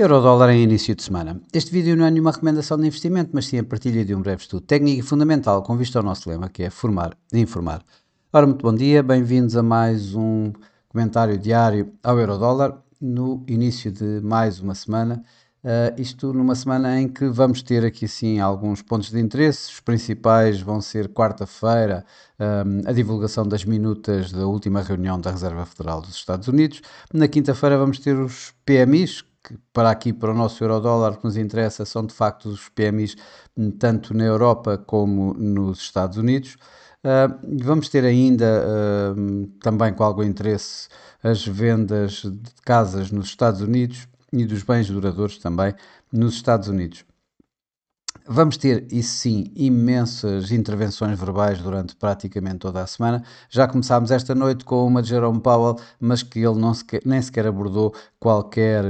Eurodólar em início de semana. Este vídeo não é nenhuma recomendação de investimento, mas sim a partilha de um breve estudo técnico e fundamental com vista ao nosso lema, que é formar e informar. Ora, muito bom dia, bem-vindos a mais um comentário diário ao Eurodólar, no início de mais uma semana. Isto numa semana em que vamos ter aqui sim alguns pontos de interesse. Os principais vão ser quarta-feira, a divulgação das minutas da última reunião da Reserva Federal dos Estados Unidos. Na quinta-feira vamos ter os PMIs, que para aqui, para o nosso Eurodólar, que nos interessa, são de facto os PMIs tanto na Europa como nos Estados Unidos. Vamos ter ainda, também com algum interesse, as vendas de casas nos Estados Unidos e dos bens duradouros também nos Estados Unidos. Vamos ter, isso sim, imensas intervenções verbais durante praticamente toda a semana. Já começámos esta noite com uma de Jerome Powell, mas que ele nem sequer abordou qualquer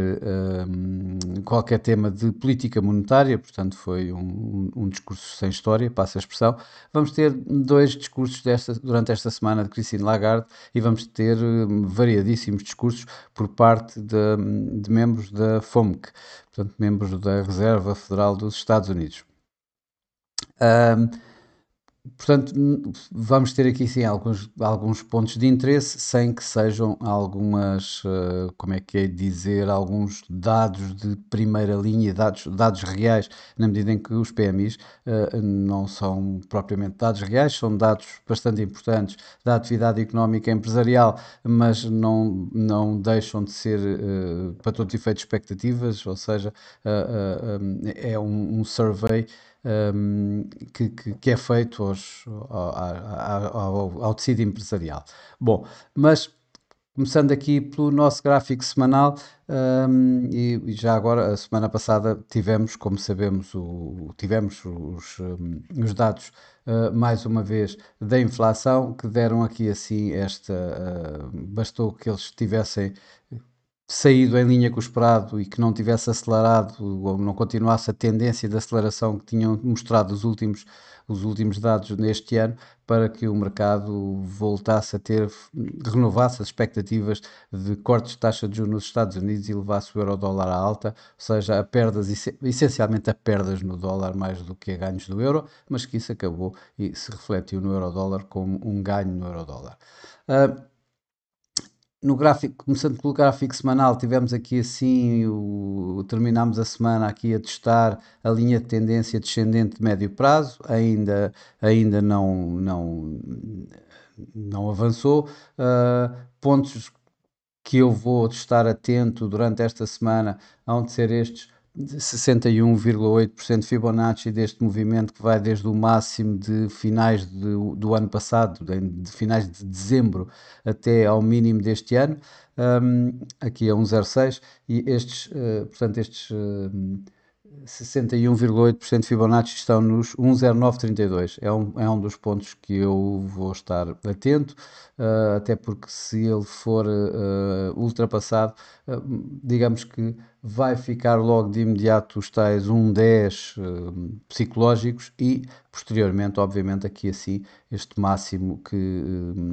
tema de política monetária, portanto foi um discurso sem história, passa a expressão. Vamos ter dois discursos durante esta semana de Christine Lagarde e vamos ter variadíssimos discursos por parte de membros da FOMC, portanto membros da Reserva Federal dos Estados Unidos. Portanto, vamos ter aqui sim alguns pontos de interesse, sem que sejam algumas, como é que é dizer, alguns dados de primeira linha, dados reais, na medida em que os PMIs não são propriamente dados reais, são dados bastante importantes da atividade económica e empresarial, mas não deixam de ser, para todos os efeitos, expectativas, ou seja, é um survey que é feito ao tecido empresarial. Bom, mas começando aqui pelo nosso gráfico semanal, e já agora, a semana passada tivemos, como sabemos, tivemos os dados, mais uma vez, da inflação, que deram aqui assim bastou que eles tivessem saído em linha com o esperado e que não tivesse acelerado ou não continuasse a tendência de aceleração que tinham mostrado os últimos dados neste ano, para que o mercado voltasse a renovasse as expectativas de cortes de taxa de juros nos Estados Unidos e levasse o euro-dólar à alta, ou seja, a perdas, essencialmente a perdas no dólar mais do que a ganhos do euro, mas que isso acabou e se refletiu no euro-dólar como um ganho no euro-dólar. No gráfico, começando pelo gráfico semanal, tivemos aqui assim, terminámos a semana aqui a testar a linha de tendência descendente de médio prazo, ainda não avançou. Pontos que eu vou estar atento durante esta semana hão de ser estes de 61,8% Fibonacci deste movimento que vai desde o máximo de finais do ano passado, de finais de dezembro até ao mínimo deste ano, aqui é 1,06 e portanto estes 61,8% Fibonacci estão nos 1,0932. É um dos pontos que eu vou estar atento, até porque se ele for ultrapassado, digamos que vai ficar logo de imediato os tais 1,10 psicológicos e posteriormente, obviamente, aqui assim, este máximo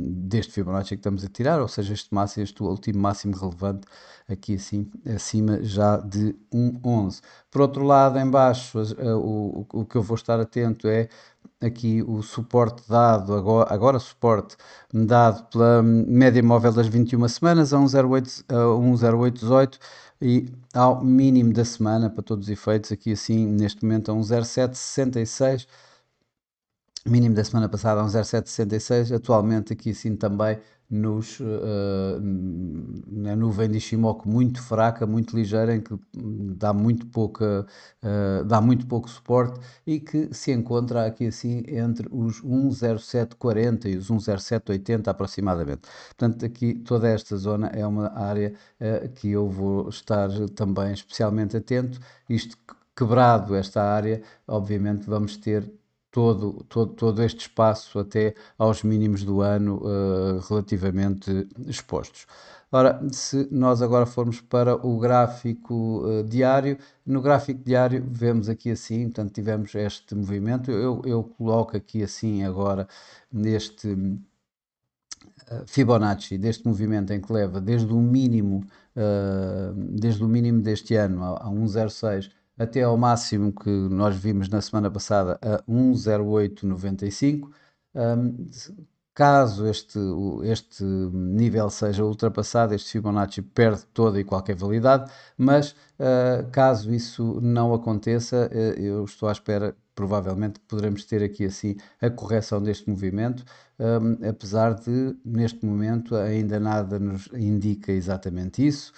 deste Fibonacci que estamos a tirar, ou seja, este último máximo relevante, aqui assim, acima já de 1,11. Por outro lado, em baixo, o que eu vou estar atento é aqui o suporte dado, agora suporte dado pela média móvel das 21 semanas a 1,0818 e ao mínimo da semana, para todos os efeitos, aqui assim, neste momento a 1,0766, mínimo da semana passada a 1,0766, atualmente aqui assim também na nuvem de Ishimoku muito fraca, muito ligeira, em que dá muito pouco suporte e que se encontra aqui assim entre os 1,0740 e os 1,0780 aproximadamente. Portanto, aqui toda esta zona é uma área que eu vou estar também especialmente atento. Isto quebrado esta área, obviamente vamos ter todo este espaço até aos mínimos do ano relativamente expostos. Ora, se nós agora formos para o gráfico diário, no gráfico diário vemos aqui assim, portanto tivemos este movimento, eu coloco aqui assim agora Fibonacci deste movimento em que leva desde o mínimo deste ano a 1,06 até ao máximo que nós vimos na semana passada a 1,0895. Caso este nível seja ultrapassado, este Fibonacci perde toda e qualquer validade, mas caso isso não aconteça, eu estou à espera, provavelmente poderemos ter aqui assim a correção deste movimento, apesar de neste momento ainda nada nos indica exatamente isso.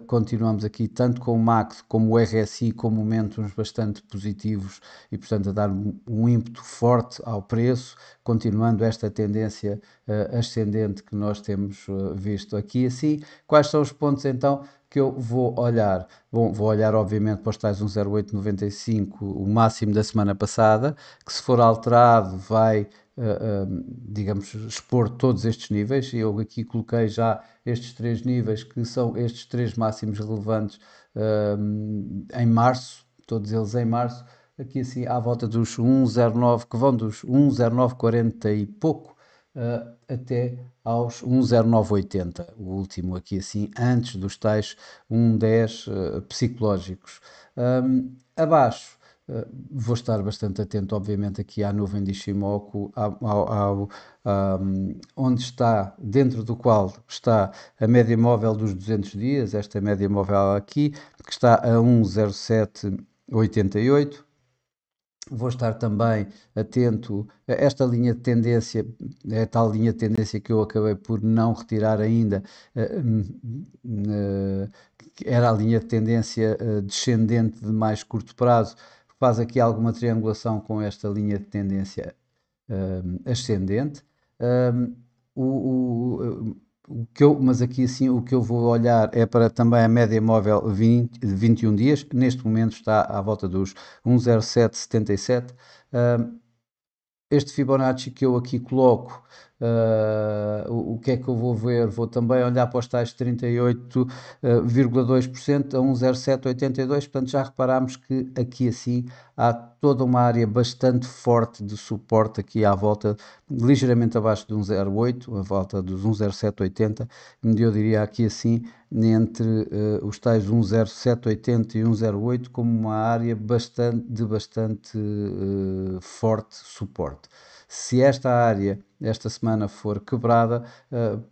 Continuamos aqui tanto com o MACD como o RSI com momentos bastante positivos e portanto a dar um ímpeto forte ao preço, continuando esta tendência ascendente que nós temos visto aqui assim. Quais são os pontos então que eu vou olhar? Bom, vou olhar obviamente para os tais 1,0895, o máximo da semana passada, que se for alterado vai, digamos, expor todos estes níveis. Eu aqui coloquei já estes três níveis, que são estes três máximos relevantes em março, todos eles em março, aqui assim à volta dos 1,09, que vão dos 1,0940 e pouco até aos 1,0980, o último aqui assim, antes dos tais 1,10 psicológicos. Abaixo, vou estar bastante atento, obviamente, aqui à nuvem de Ishimoku, onde está, dentro do qual está a média móvel dos 200 dias, esta média móvel aqui, que está a 1,0788. Vou estar também atento a esta linha de tendência, é a tal linha de tendência que eu acabei por não retirar ainda, que era a linha de tendência descendente de mais curto prazo, que faz aqui alguma triangulação com esta linha de tendência ascendente. Um, mas aqui assim o que eu vou olhar é para também a média móvel 21 dias, neste momento está à volta dos 1,0777. Este Fibonacci que eu aqui coloco, o que é que eu vou ver? Vou também olhar para os tais 38,2% a 1,0782, portanto já reparámos que aqui assim há toda uma área bastante forte de suporte aqui à volta, ligeiramente abaixo de 1,08, à volta dos 1,0780, eu diria aqui assim, entre os tais 1,0780 e 1,08 como uma área de bastante forte suporte. Se esta área esta semana for quebrada,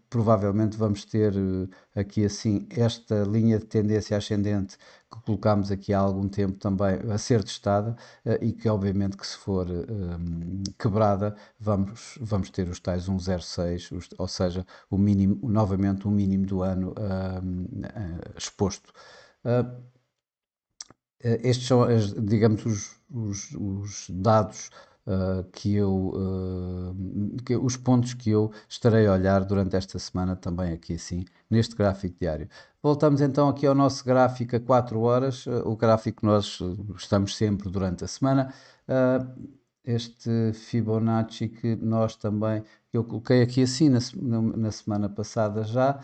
provavelmente vamos ter aqui assim esta linha de tendência ascendente que colocámos aqui há algum tempo também a ser testada e que obviamente que se for quebrada vamos ter os tais 1,06, ou seja, o mínimo, novamente o mínimo do ano exposto. Estes são, digamos, os dados os pontos que eu estarei a olhar durante esta semana também aqui assim, neste gráfico diário. Voltamos então aqui ao nosso gráfico a 4 horas, o gráfico que nós estamos sempre durante a semana. Este Fibonacci que nós também, eu coloquei aqui assim na semana passada já,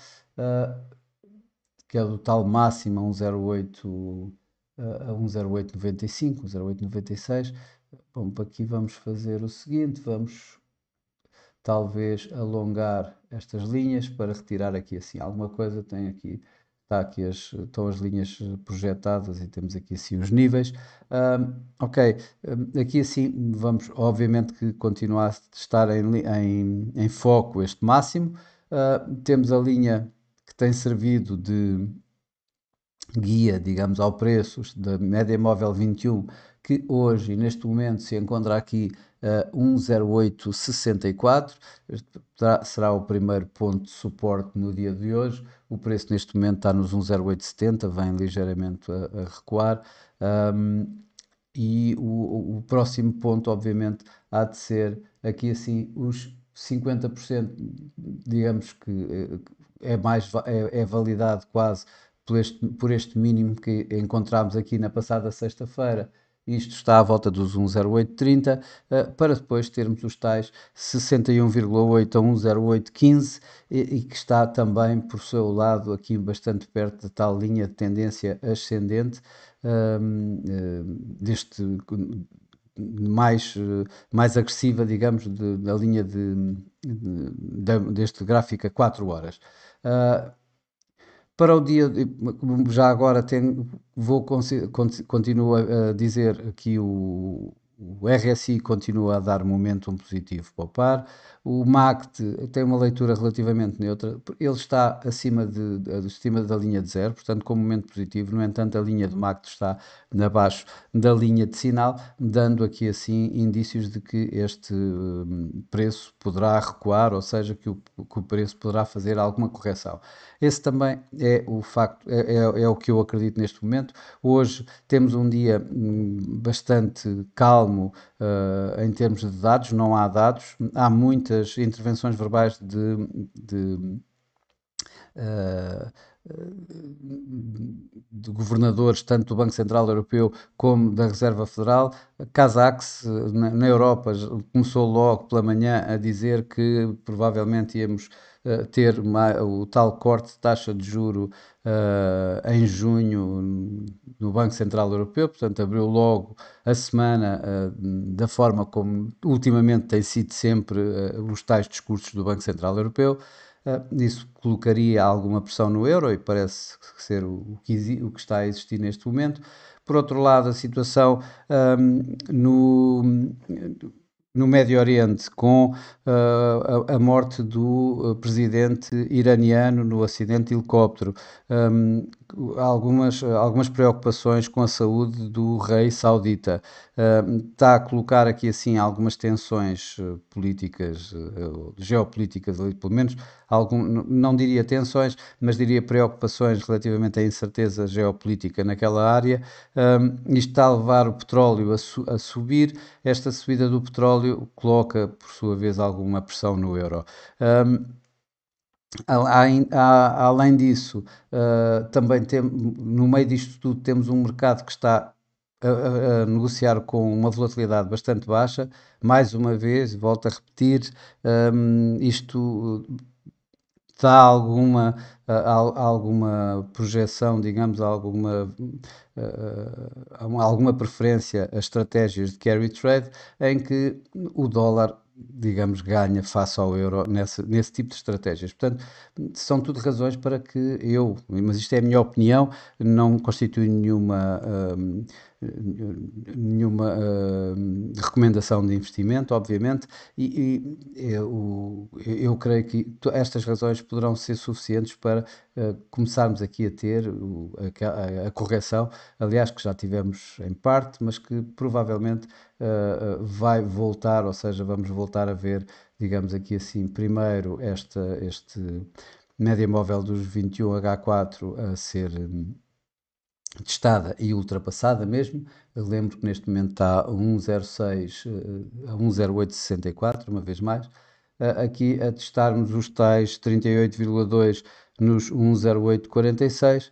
que é do tal máximo a 1,08 a 1,0895, 1,0896. Bom, para aqui vamos fazer o seguinte, vamos talvez alongar estas linhas para retirar aqui assim alguma coisa, tem aqui, estão as linhas projetadas e temos aqui assim os níveis. Ok, aqui assim vamos, obviamente que continuar a estar em foco este máximo. Temos a linha que tem servido de guia, digamos, ao preço da média móvel 21, que hoje, neste momento, se encontra aqui a 1,0864. Será o primeiro ponto de suporte no dia de hoje. O preço neste momento está nos 1,0870, vem ligeiramente a recuar. E o próximo ponto, obviamente, há de ser aqui assim os 50%, digamos que é validado quase por este mínimo que encontramos aqui na passada sexta-feira. Isto está à volta dos 1,0830, para depois termos os tais 61,8 a 1,0815 e que está também por seu lado aqui bastante perto da tal linha de tendência ascendente deste mais agressiva, digamos, da linha deste gráfico a 4 horas. Para o dia, já agora continuo a dizer que o RSI continua a dar momentum positivo para o par, o MACD tem uma leitura relativamente neutra, ele está acima da linha de zero, portanto com momento positivo, no entanto a linha do MACD está abaixo da linha de sinal, dando aqui assim indícios de que este preço poderá recuar, ou seja, que o preço poderá fazer alguma correção. Esse também é o facto, é o que eu acredito neste momento. Hoje temos um dia bastante calmo em termos de dados, não há dados, há muitas intervenções verbais uh, de governadores, tanto do Banco Central Europeu como da Reserva Federal. Kazakh, na Europa, começou logo pela manhã a dizer que provavelmente íamos ter o tal corte de taxa de juro em junho no Banco Central Europeu, portanto abriu logo a semana da forma como ultimamente tem sido sempre os tais discursos do Banco Central Europeu. Isso colocaria alguma pressão no euro e parece ser o que está a existir neste momento. Por outro lado, a situação no Médio Oriente, com a morte do presidente iraniano no acidente de helicóptero, algumas preocupações com a saúde do rei saudita. Está a colocar aqui assim algumas tensões políticas, geopolíticas ali, pelo menos, não diria tensões, mas diria preocupações relativamente à incerteza geopolítica naquela área. Isto está a levar o petróleo a subir. Esta subida do petróleo coloca, por sua vez, alguma pressão no euro. Além disso, também no meio disto tudo temos um mercado que está a negociar com uma volatilidade bastante baixa. Mais uma vez, volto a repetir, isto dá alguma projeção, digamos, alguma preferência a estratégias de carry trade em que o dólar, digamos, ganha face ao euro nesse tipo de estratégias. Portanto, são tudo razões para que mas isto é a minha opinião, não constitui nenhuma recomendação de investimento, obviamente, e eu creio que estas razões poderão ser suficientes para começarmos aqui a ter a correção, aliás, que já tivemos em parte, mas que provavelmente vai voltar, ou seja, vamos voltar a ver, digamos aqui assim, primeiro este média móvel dos 21H4 a ser testada e ultrapassada mesmo. Eu lembro que neste momento está a 1,06, a 1,0864, uma vez mais. Aqui a testarmos os tais 38,2 nos 1,0846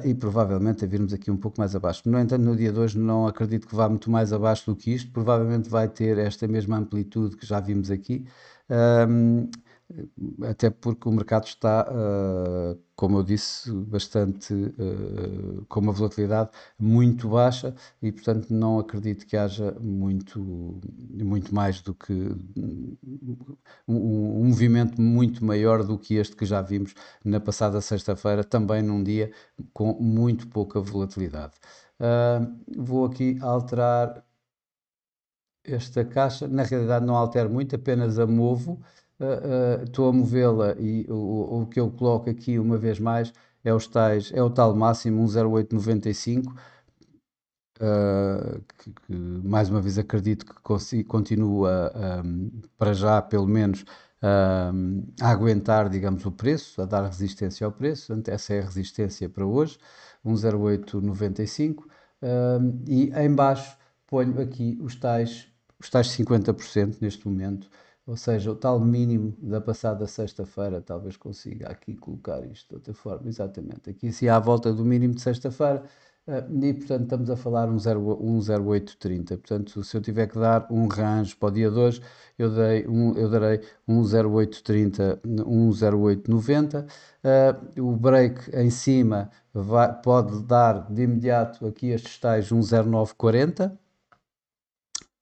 e provavelmente a virmos aqui um pouco mais abaixo. No entanto, no dia de hoje não acredito que vá muito mais abaixo do que isto, provavelmente vai ter esta mesma amplitude que já vimos aqui. Até porque o mercado está, como eu disse, bastante com uma volatilidade muito baixa e, portanto, não acredito que haja muito mais do que um movimento muito maior do que este que já vimos na passada sexta-feira, também num dia com muito pouca volatilidade. Vou aqui alterar esta caixa, na realidade não altero muito, apenas a movo. Estou a movê-la e o que eu coloco aqui uma vez mais é o tal máximo 1,0895, que mais uma vez acredito que continua para já pelo menos a aguentar, digamos, o preço, a dar resistência ao preço. Portanto, essa é a resistência para hoje, 1,0895, e em baixo ponho aqui os tais 50% neste momento, ou seja, o tal mínimo da passada sexta-feira. Talvez consiga aqui colocar isto de outra forma, exatamente, aqui se à volta do mínimo de sexta-feira, e portanto estamos a falar um 0,830. Portanto, se eu tiver que dar um range para o dia de hoje, eu darei um 0,830, um 0,890. O break em cima pode dar de imediato aqui estes tais um 0,940.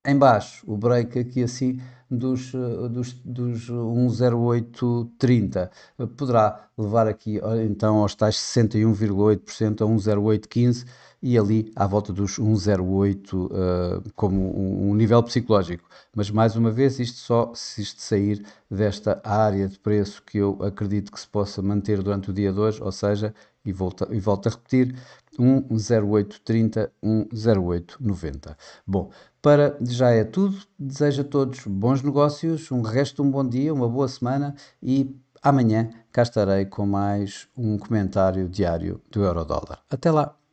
em baixo, o break aqui assim dos 1,0830 poderá levar aqui então aos tais 61,8% a 1,0815 e ali à volta dos 1,08 como um nível psicológico. Mas mais uma vez, isto só se isto sair desta área de preço que eu acredito que se possa manter durante o dia de hoje, ou seja, volto a repetir, 1,0830, 1,0890. Bom, para já é tudo. Desejo a todos bons negócios, um resto de um bom dia, uma boa semana e amanhã cá estarei com mais um comentário diário do Eurodólar. Até lá!